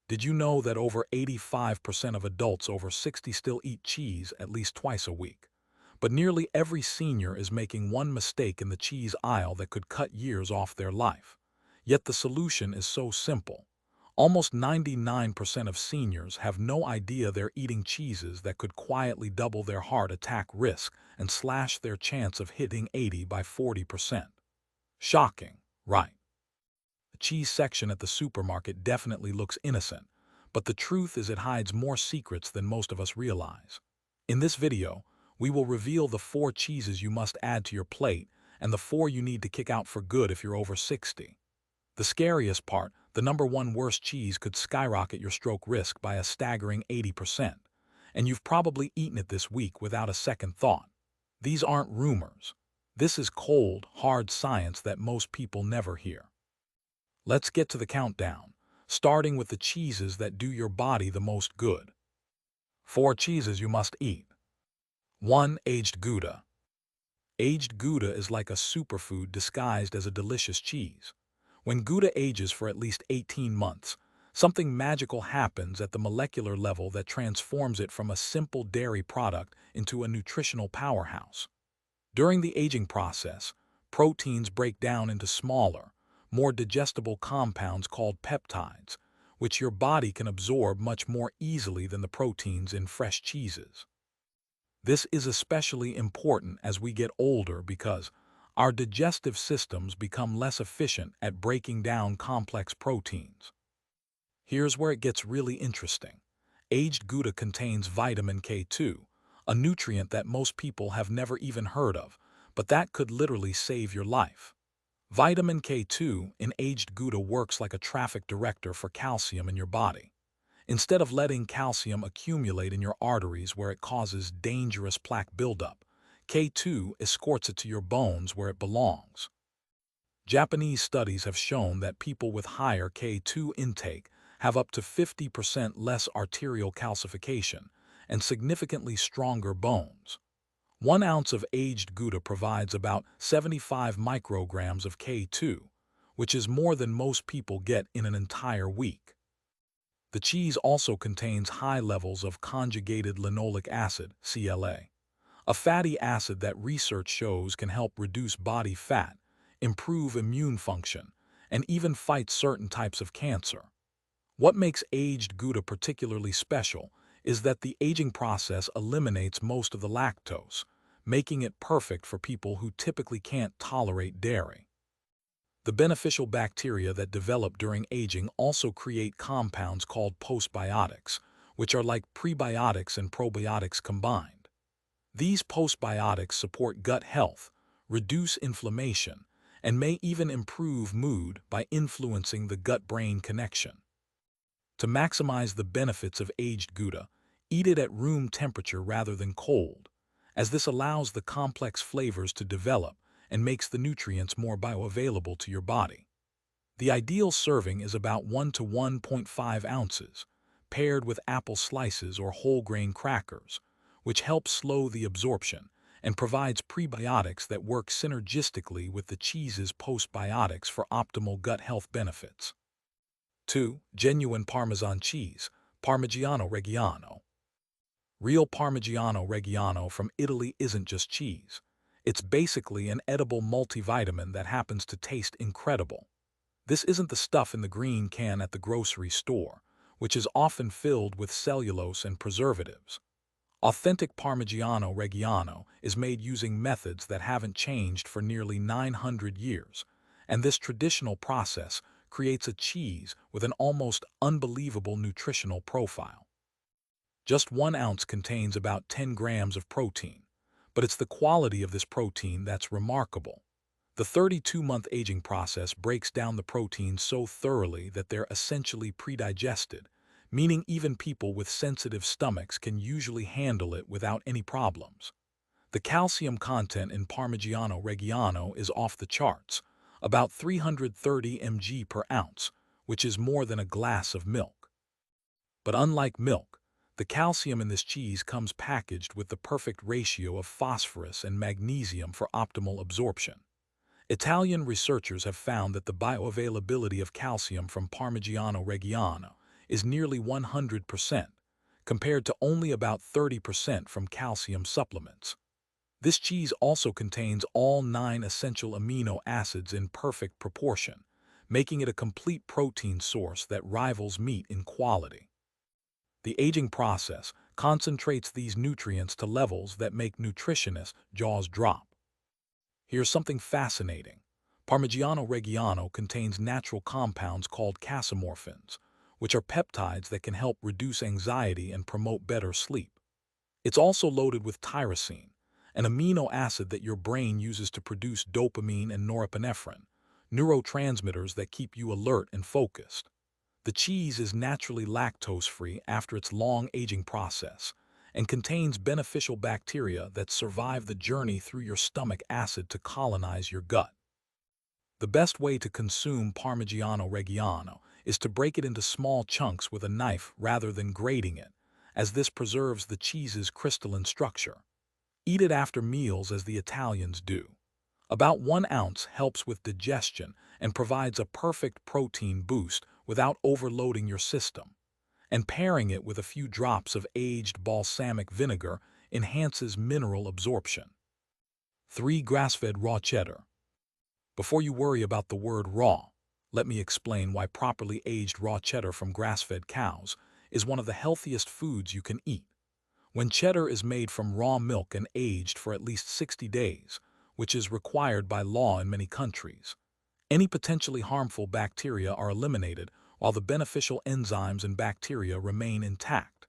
Did you know that over 85% of adults over 60 still eat cheese at least twice a week? But nearly every senior is making one mistake in the cheese aisle that could cut years off their life. Yet the solution is so simple. Almost 99% of seniors have no idea they're eating cheeses that could quietly double their heart attack risk and slash their chance of hitting 80 by 40%. Shocking, right? The cheese section at the supermarket definitely looks innocent, but the truth is it hides more secrets than most of us realize. In this video, we will reveal the 4 cheeses you must add to your plate and the 4 you need to kick out for good if you're over 60. The scariest part, the number 1 worst cheese could skyrocket your stroke risk by a staggering 80%, and you've probably eaten it this week without a second thought. These aren't rumors. This is cold, hard science that most people never hear. Let's get to the countdown, starting with the cheeses that do your body the most good. 4 cheeses you must eat. 1. Aged Gouda. Aged Gouda is like a superfood disguised as a delicious cheese. When Gouda ages for at least 18 months, something magical happens at the molecular level that transforms it from a simple dairy product into a nutritional powerhouse. During the aging process, proteins break down into smaller, more digestible compounds called peptides, which your body can absorb much more easily than the proteins in fresh cheeses. This is especially important as we get older because our digestive systems become less efficient at breaking down complex proteins. Here's where it gets really interesting. Aged Gouda contains vitamin K2, a nutrient that most people have never even heard of, but that could literally save your life. Vitamin K2 in aged Gouda works like a traffic director for calcium in your body. Instead of letting calcium accumulate in your arteries where it causes dangerous plaque buildup, K2 escorts it to your bones where it belongs. Japanese studies have shown that people with higher K2 intake have up to 50% less arterial calcification and significantly stronger bones. 1 ounce of aged Gouda provides about 75 micrograms of K2, which is more than most people get in an entire week. The cheese also contains high levels of conjugated linoleic acid, CLA, a fatty acid that research shows can help reduce body fat, improve immune function, and even fight certain types of cancer. What makes aged Gouda particularly special is that the aging process eliminates most of the lactose, making it perfect for people who typically can't tolerate dairy. The beneficial bacteria that develop during aging also create compounds called postbiotics, which are like prebiotics and probiotics combined. These postbiotics support gut health, reduce inflammation, and may even improve mood by influencing the gut-brain connection. To maximize the benefits of aged Gouda, eat it at room temperature rather than cold, as this allows the complex flavors to develop and makes the nutrients more bioavailable to your body. The ideal serving is about 1 to 1.5 ounces, paired with apple slices or whole grain crackers, which helps slow the absorption and provides prebiotics that work synergistically with the cheese's postbiotics for optimal gut health benefits. 2. Genuine Parmesan cheese, Parmigiano Reggiano. Real Parmigiano Reggiano from Italy isn't just cheese. It's basically an edible multivitamin that happens to taste incredible. This isn't the stuff in the green can at the grocery store, which is often filled with cellulose and preservatives. Authentic Parmigiano Reggiano is made using methods that haven't changed for nearly 900 years, and this traditional process creates a cheese with an almost unbelievable nutritional profile. Just 1 ounce contains about 10 grams of protein, but it's the quality of this protein that's remarkable. The 32-month aging process breaks down the proteins so thoroughly that they're essentially pre-digested, meaning even people with sensitive stomachs can usually handle it without any problems. The calcium content in Parmigiano Reggiano is off the charts, about 330 mg per ounce, which is more than a glass of milk. But unlike milk, the calcium in this cheese comes packaged with the perfect ratio of phosphorus and magnesium for optimal absorption. Italian researchers have found that the bioavailability of calcium from Parmigiano Reggiano is nearly 100%, compared to only about 30% from calcium supplements. This cheese also contains all 9 essential amino acids in perfect proportion, making it a complete protein source that rivals meat in quality. The aging process concentrates these nutrients to levels that make nutritionists' jaws drop. Here's something fascinating. Parmigiano Reggiano contains natural compounds called casomorphins, which are peptides that can help reduce anxiety and promote better sleep. It's also loaded with tyrosine, an amino acid that your brain uses to produce dopamine and norepinephrine, neurotransmitters that keep you alert and focused. The cheese is naturally lactose-free after its long aging process and contains beneficial bacteria that survive the journey through your stomach acid to colonize your gut. The best way to consume Parmigiano Reggiano is to break it into small chunks with a knife rather than grating it, as this preserves the cheese's crystalline structure. Eat it after meals as the Italians do. About 1 ounce helps with digestion and provides a perfect protein boost without overloading your system. And pairing it with a few drops of aged balsamic vinegar enhances mineral absorption. 3. Grass-fed raw cheddar. Before you worry about the word raw, let me explain why properly aged raw cheddar from grass-fed cows is one of the healthiest foods you can eat. When cheddar is made from raw milk and aged for at least 60 days, which is required by law in many countries, any potentially harmful bacteria are eliminated while the beneficial enzymes and bacteria remain intact.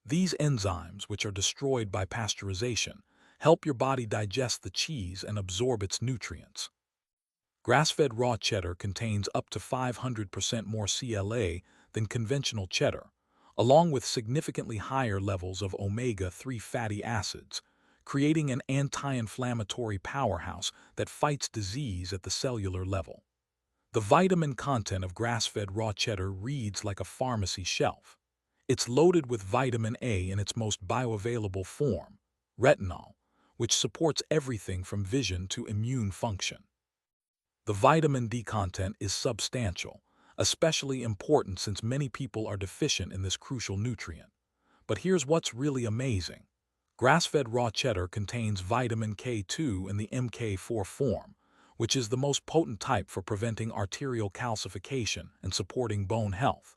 These enzymes, which are destroyed by pasteurization, help your body digest the cheese and absorb its nutrients. Grass-fed raw cheddar contains up to 500% more CLA than conventional cheddar, along with significantly higher levels of omega-3 fatty acids, creating an anti-inflammatory powerhouse that fights disease at the cellular level. The vitamin content of grass-fed raw cheddar reads like a pharmacy shelf. It's loaded with vitamin A in its most bioavailable form, retinol, which supports everything from vision to immune function. The vitamin D content is substantial, especially important since many people are deficient in this crucial nutrient. But here's what's really amazing. Grass-fed raw cheddar contains vitamin K2 in the MK4 form, which is the most potent type for preventing arterial calcification and supporting bone health.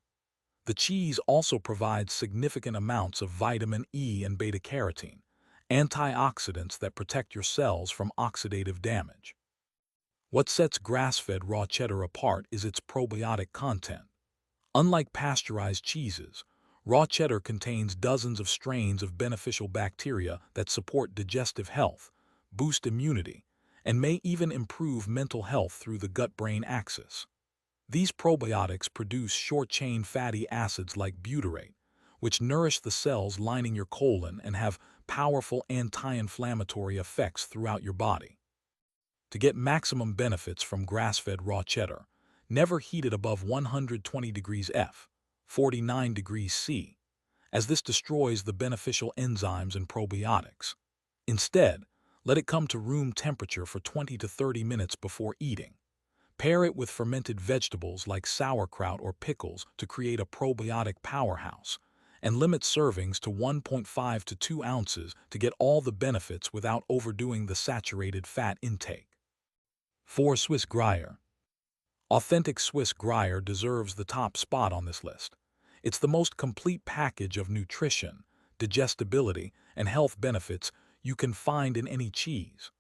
The cheese also provides significant amounts of vitamin E and beta-carotene, antioxidants that protect your cells from oxidative damage. What sets grass-fed raw cheddar apart is its probiotic content. Unlike pasteurized cheeses, raw cheddar contains dozens of strains of beneficial bacteria that support digestive health, boost immunity, and may even improve mental health through the gut-brain axis. These probiotics produce short-chain fatty acids like butyrate, which nourish the cells lining your colon and have powerful anti-inflammatory effects throughout your body. To get maximum benefits from grass-fed raw cheddar, never heat it above 120 degrees F, 49 degrees C, as this destroys the beneficial enzymes and probiotics. Instead, let it come to room temperature for 20 to 30 minutes before eating. Pair it with fermented vegetables like sauerkraut or pickles to create a probiotic powerhouse, and limit servings to 1.5 to 2 ounces to get all the benefits without overdoing the saturated fat intake. 4. Swiss Gruyere. Authentic Swiss Gruyere deserves the top spot on this list. It's the most complete package of nutrition, digestibility, and health benefits you can find in any cheese.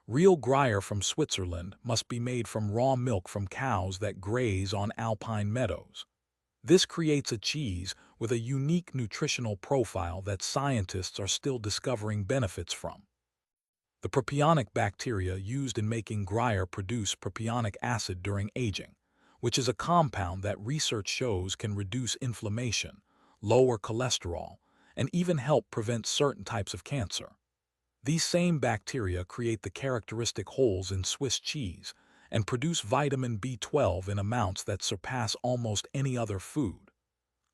Real Gruyere from Switzerland must be made from raw milk from cows that graze on alpine meadows. This creates a cheese with a unique nutritional profile that scientists are still discovering benefits from. The propionic bacteria used in making Gruyere produce propionic acid during aging, which is a compound that research shows can reduce inflammation, lower cholesterol, and even help prevent certain types of cancer. These same bacteria create the characteristic holes in Swiss cheese and produce vitamin B12 in amounts that surpass almost any other food.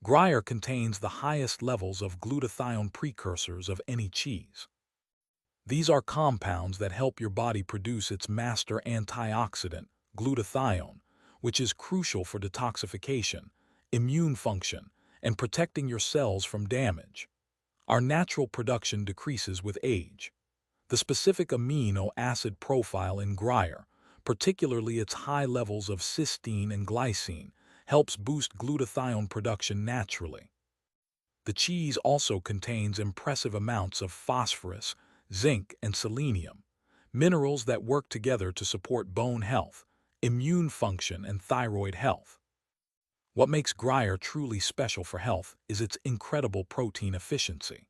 Gruyere contains the highest levels of glutathione precursors of any cheese. These are compounds that help your body produce its master antioxidant, glutathione, which is crucial for detoxification, immune function, and protecting your cells from damage. Our natural production decreases with age. The specific amino acid profile in Gruyere, particularly its high levels of cysteine and glycine, helps boost glutathione production naturally. The cheese also contains impressive amounts of phosphorus, zinc, and selenium, minerals that work together to support bone health, immune function, and thyroid health. What makes Gruyere truly special for health is its incredible protein efficiency.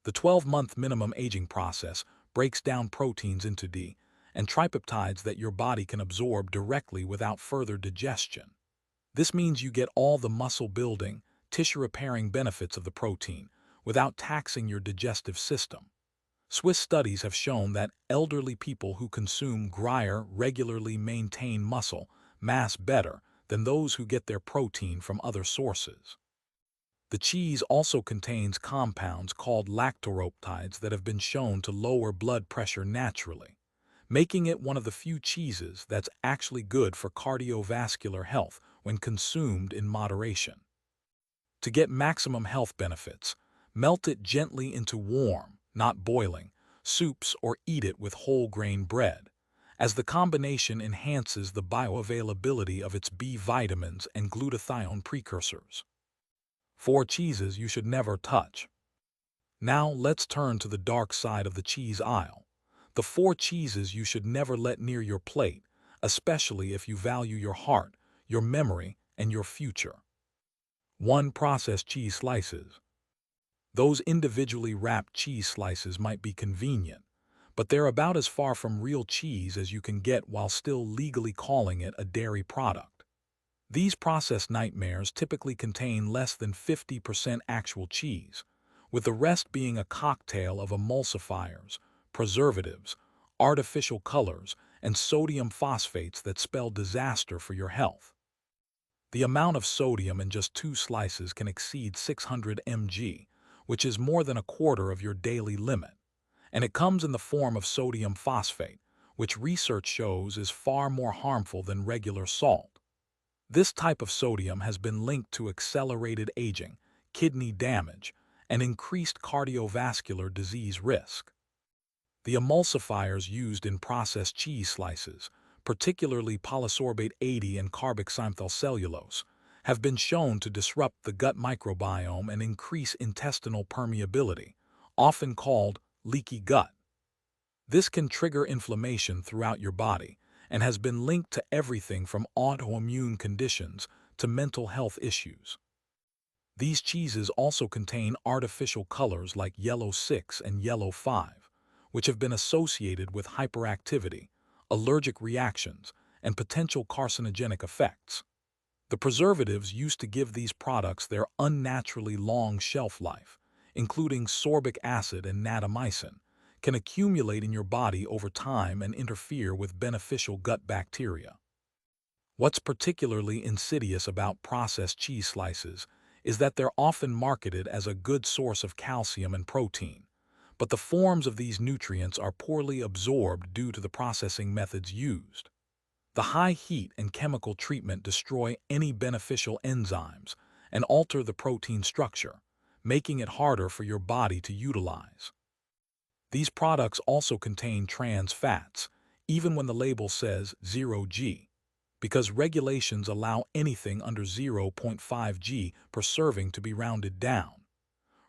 The 12-month minimum aging process breaks down proteins into D and tripeptides that your body can absorb directly without further digestion. This means you get all the muscle-building, tissue-repairing benefits of the protein without taxing your digestive system. Swiss studies have shown that elderly people who consume Gruyere regularly maintain muscle mass better than those who get their protein from other sources. The cheese also contains compounds called lactoropeptides that have been shown to lower blood pressure naturally, making it one of the few cheeses that's actually good for cardiovascular health when consumed in moderation. To get maximum health benefits, melt it gently into warm, not boiling, soups or eat it with whole grain bread, as the combination enhances the bioavailability of its B vitamins and glutathione precursors. 4 cheeses you should never touch. Now let's turn to the dark side of the cheese aisle. The 4 cheeses you should never let near your plate, especially if you value your heart, your memory, and your future. 1. Processed cheese slices. Those individually wrapped cheese slices might be convenient, but they're about as far from real cheese as you can get while still legally calling it a dairy product. These processed nightmares typically contain less than 50% actual cheese, with the rest being a cocktail of emulsifiers, preservatives, artificial colors, and sodium phosphates that spell disaster for your health. The amount of sodium in just 2 slices can exceed 600 mg, which is more than a quarter of your daily limit, and it comes in the form of sodium phosphate, which research shows is far more harmful than regular salt. This type of sodium has been linked to accelerated aging, kidney damage, and increased cardiovascular disease risk. The emulsifiers used in processed cheese slices, particularly polysorbate 80 and carboxymethylcellulose, have been shown to disrupt the gut microbiome and increase intestinal permeability, often called leaky gut. This can trigger inflammation throughout your body and has been linked to everything from autoimmune conditions to mental health issues. These cheeses also contain artificial colors like yellow 6 and yellow 5, which have been associated with hyperactivity, allergic reactions, and potential carcinogenic effects. The preservatives used to give these products their unnaturally long shelf life, including sorbic acid and natamycin, can accumulate in your body over time and interfere with beneficial gut bacteria. What's particularly insidious about processed cheese slices is that they're often marketed as a good source of calcium and protein, but the forms of these nutrients are poorly absorbed due to the processing methods used. The high heat and chemical treatment destroy any beneficial enzymes and alter the protein structure, making it harder for your body to utilize. These products also contain trans fats, even when the label says 0G, because regulations allow anything under 0.5 G per serving to be rounded down.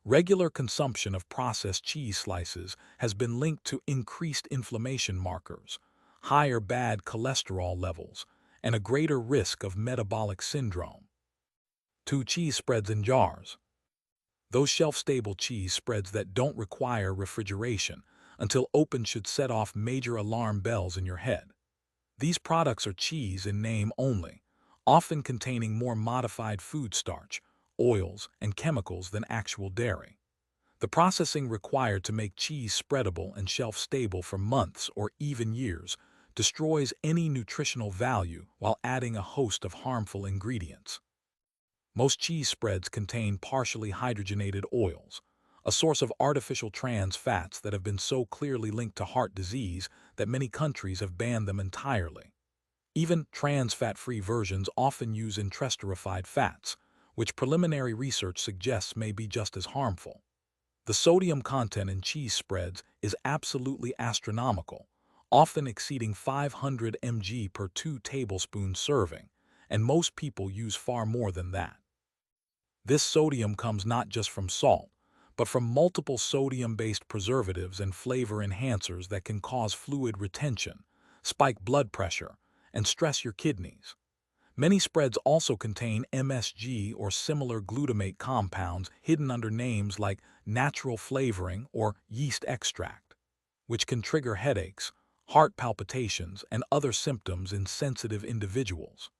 Regular consumption of processed cheese slices has been linked to increased inflammation markers, higher bad cholesterol levels, and a greater risk of metabolic syndrome. 2. Cheese spreads in jars. Those shelf-stable cheese spreads that don't require refrigeration until opened should set off major alarm bells in your head. These products are cheese in name only, often containing more modified food starch, oils, and chemicals than actual dairy. The processing required to make cheese spreadable and shelf-stable for months or even years destroys any nutritional value while adding a host of harmful ingredients. Most cheese spreads contain partially hydrogenated oils, a source of artificial trans fats that have been so clearly linked to heart disease that many countries have banned them entirely. Even trans fat-free versions often use interesterified fats, which preliminary research suggests may be just as harmful. The sodium content in cheese spreads is absolutely astronomical, often exceeding 500 mg per 2 tablespoon serving, and most people use far more than that. This sodium comes not just from salt, but from multiple sodium-based preservatives and flavor enhancers that can cause fluid retention, spike blood pressure, and stress your kidneys. Many spreads also contain MSG or similar glutamate compounds hidden under names like natural flavoring or yeast extract, which can trigger headaches, heart palpitations, and other symptoms in sensitive individuals.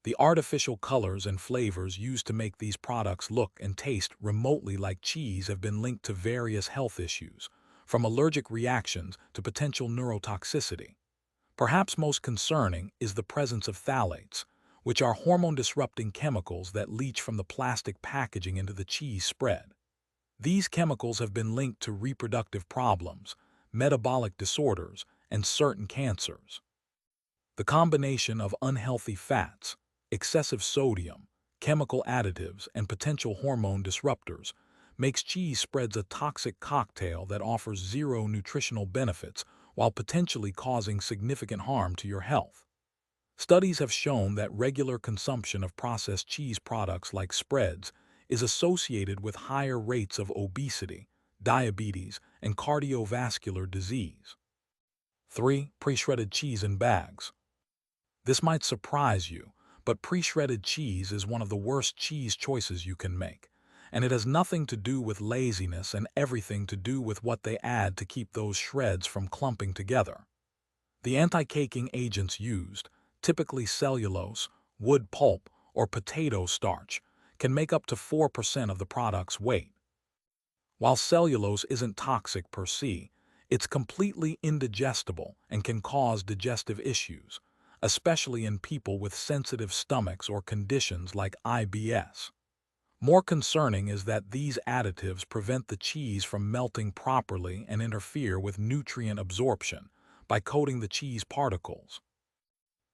The artificial colors and flavors used to make these products look and taste remotely like cheese have been linked to various health issues, from allergic reactions to potential neurotoxicity. Perhaps most concerning is the presence of phthalates, which are hormone-disrupting chemicals that leach from the plastic packaging into the cheese spread. These chemicals have been linked to reproductive problems, metabolic disorders, and certain cancers. The combination of unhealthy fats, excessive sodium, chemical additives, and potential hormone disruptors makes cheese spreads a toxic cocktail that offers zero nutritional benefits while potentially causing significant harm to your health. Studies have shown that regular consumption of processed cheese products like spreads is associated with higher rates of obesity, diabetes, and cardiovascular disease. 3. Pre-shredded cheese in bags. This might surprise you, but pre-shredded cheese is one of the worst cheese choices you can make, and it has nothing to do with laziness and everything to do with what they add to keep those shreds from clumping together. The anti-caking agents used, typically cellulose, wood pulp, or potato starch, can make up to 4% of the product's weight. While cellulose isn't toxic per se, it's completely indigestible and can cause digestive issues, especially in people with sensitive stomachs or conditions like IBS. More concerning is that these additives prevent the cheese from melting properly and interfere with nutrient absorption by coating the cheese particles.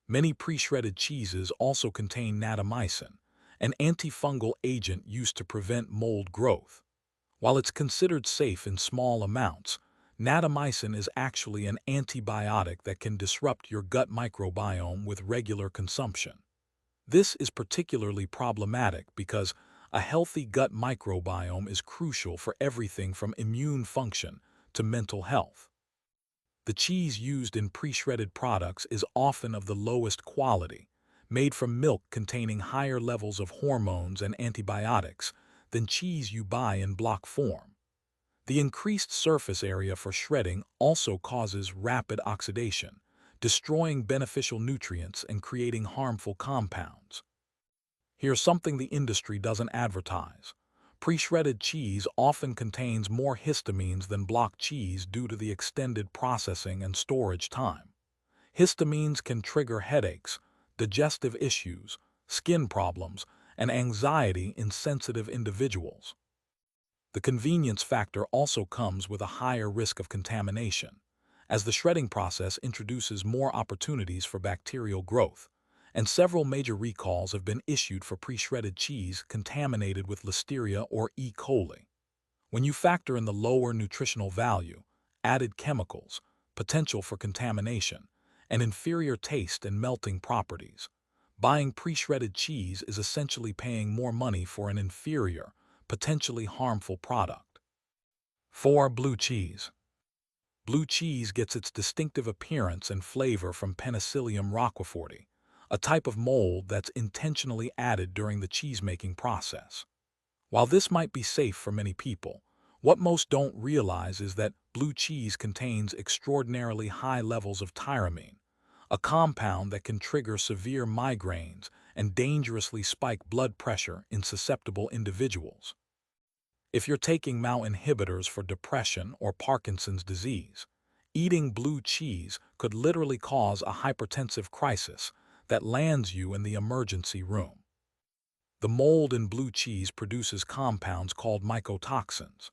Many pre-shredded cheeses also contain natamycin, an antifungal agent used to prevent mold growth. While it's considered safe in small amounts, natamycin is actually an antibiotic that can disrupt your gut microbiome with regular consumption. This is particularly problematic because a healthy gut microbiome is crucial for everything from immune function to mental health. The cheese used in pre-shredded products is often of the lowest quality, made from milk containing higher levels of hormones and antibiotics than cheese you buy in block form. The increased surface area for shredding also causes rapid oxidation, destroying beneficial nutrients and creating harmful compounds. Here's something the industry doesn't advertise. Pre-shredded cheese often contains more histamines than block cheese due to the extended processing and storage time. Histamines can trigger headaches, digestive issues, skin problems, and anxiety in sensitive individuals. The convenience factor also comes with a higher risk of contamination, as the shredding process introduces more opportunities for bacterial growth, and several major recalls have been issued for pre-shredded cheese contaminated with Listeria or E. coli. When you factor in the lower nutritional value, added chemicals, potential for contamination, and inferior taste and melting properties, buying pre-shredded cheese is essentially paying more money for an inferior, potentially harmful product. 4. Blue cheese. Blue cheese gets its distinctive appearance and flavor from Penicillium roqueforti, a type of mold that's intentionally added during the cheese-making process. While this might be safe for many people, what most don't realize is that blue cheese contains extraordinarily high levels of tyramine, a compound that can trigger severe migraines and dangerously spike blood pressure in susceptible individuals. If you're taking MAO inhibitors for depression or Parkinson's disease, eating blue cheese could literally cause a hypertensive crisis that lands you in the emergency room. The mold in blue cheese produces compounds called mycotoxins.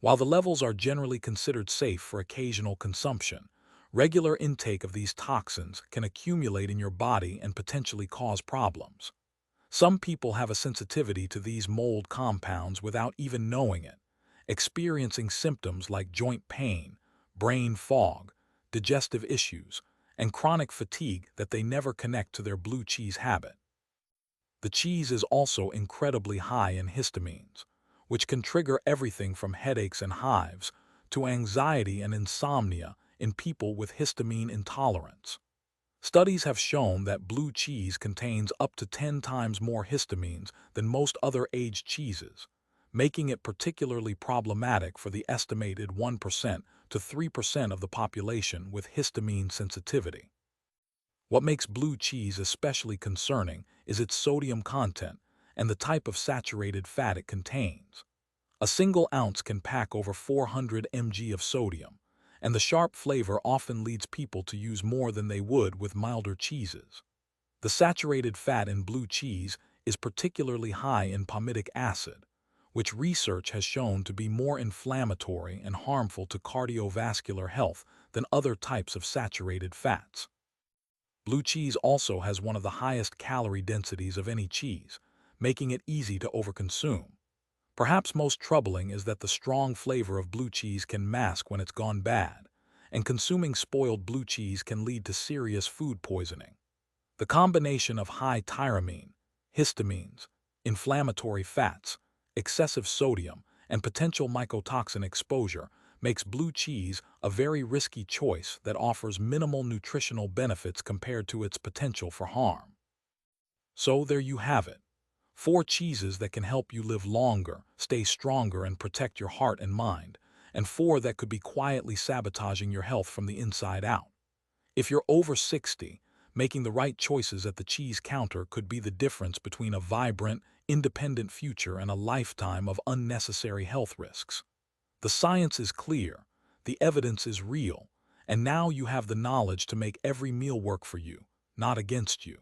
While the levels are generally considered safe for occasional consumption, regular intake of these toxins can accumulate in your body and potentially cause problems. Some people have a sensitivity to these mold compounds without even knowing it, experiencing symptoms like joint pain, brain fog, digestive issues, and chronic fatigue that they never connect to their blue cheese habit. The cheese is also incredibly high in histamines, which can trigger everything from headaches and hives to anxiety and insomnia in people with histamine intolerance. Studies have shown that blue cheese contains up to 10 times more histamines than most other aged cheeses, making it particularly problematic for the estimated 1% to 3% of the population with histamine sensitivity. What makes blue cheese especially concerning is its sodium content and the type of saturated fat it contains. A single ounce can pack over 400 mg of sodium, and the sharp flavor often leads people to use more than they would with milder cheeses. The saturated fat in blue cheese is particularly high in palmitic acid, which research has shown to be more inflammatory and harmful to cardiovascular health than other types of saturated fats. Blue cheese also has one of the highest calorie densities of any cheese, making it easy to overconsume. Perhaps most troubling is that the strong flavor of blue cheese can mask when it's gone bad, and consuming spoiled blue cheese can lead to serious food poisoning. The combination of high tyramine, histamines, inflammatory fats, excessive sodium, and potential mycotoxin exposure makes blue cheese a very risky choice that offers minimal nutritional benefits compared to its potential for harm. So there you have it. 4 cheeses that can help you live longer, stay stronger, and protect your heart and mind, and 4 that could be quietly sabotaging your health from the inside out. If you're over 60, making the right choices at the cheese counter could be the difference between a vibrant, independent future and a lifetime of unnecessary health risks. The science is clear, the evidence is real, and now you have the knowledge to make every meal work for you, not against you.